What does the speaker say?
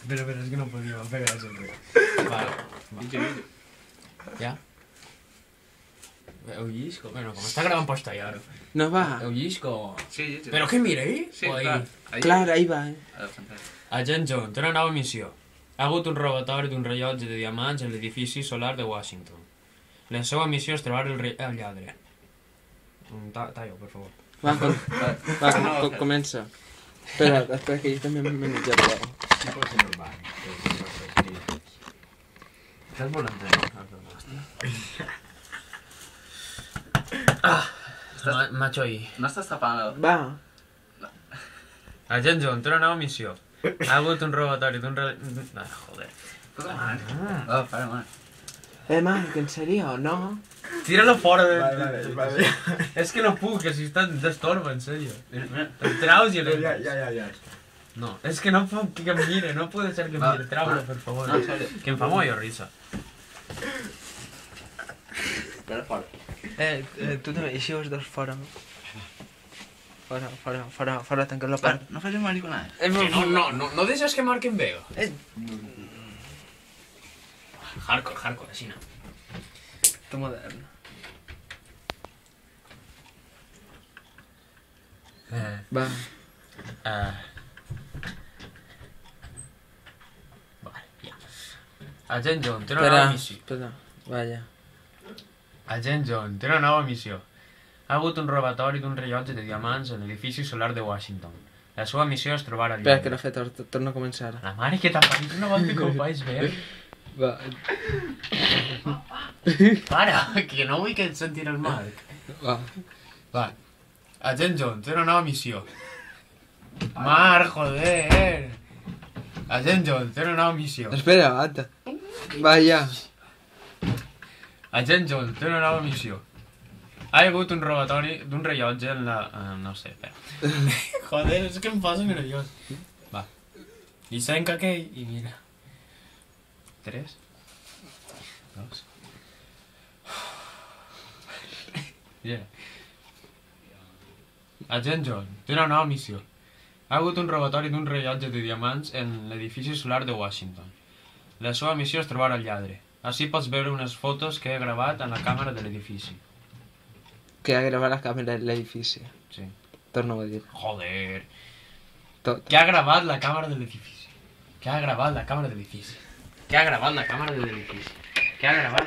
Pero es que no podía pegar ese ruido. Vale. ¿Ya? ¿Eullisco? Bueno, como está grabando posta ahí ahora. No va. ¿Eullisco? Sí. ¿Però què mireis? Sí, clar. Clar, ahí va. Agent John té una nova missió. Ha hagut un robatori d'un rellotge de diamants a l'edifici solar de Washington. La seva missió és trobar el lladre. Tallo, per favor. Va, comença. Espera que jo també m'he menjat l'ou. No pot ser normal. Estàs molt entenent. Macho ahí. No estàs tapant. Va. Agent John té una nova missió. Ha hagut un robatori d'un rellotge... Joder. Para, man. Marc, en serio, no? Tíralo fora de... Vale. És que no puc, que si t'estorba, en serio. Te'l traus i l'entres. Ya. No, és que no puc que em mire, no puede ser que em mire. Trau-lo, per favor. No, en serio. Que em fa molta risa. Espera fora. Tu també, així els dos fora. Fora, tanca la part. No facis mariconada. Que no deixes que Marc em vega. Hardcore, així no. Tu modern. Va. Vale, ja. Agent John té una nova missió. Espera, vaya. Agent John té una nova missió. Ha hagut un robatori d'un rellotge de diamants a l'edifici solar de Washington. La seva missió és trobar el Espera, que lladre. l'ha fet, torna a començar. La mare que t'ha parit una volta que ho vaig veure. Va. Para, que no vull que et sentir el Marc. Va. Agent John té una nova missió. Marc, joder. Agent John té una nova missió. Espera, ata. Va, ja. Agent John té una nova missió. Ha hagut un robatori d'un rellotge en la... no sé, espera. Joder, és que em poso nerviós. Va. Llissenca aquell i mira. 3 2 Yeah. Agent John té una nova missió. Ha hagut un robatori d'un rellotge de diamants en l'edifici solar de Washington. La seva missió és trobar el lladre. Així pots veure unes fotos que he gravat en la càmera de l'edifici. Que ha gravat la càmera de l'edifici. Sí. Torna-ho a dir. Joder. Tot. Que ha gravat la càmera de l'edifici. Que ha gravat la càmera de l'edifici. Que ha gravat la càmera de l'edifici. Que ha gravat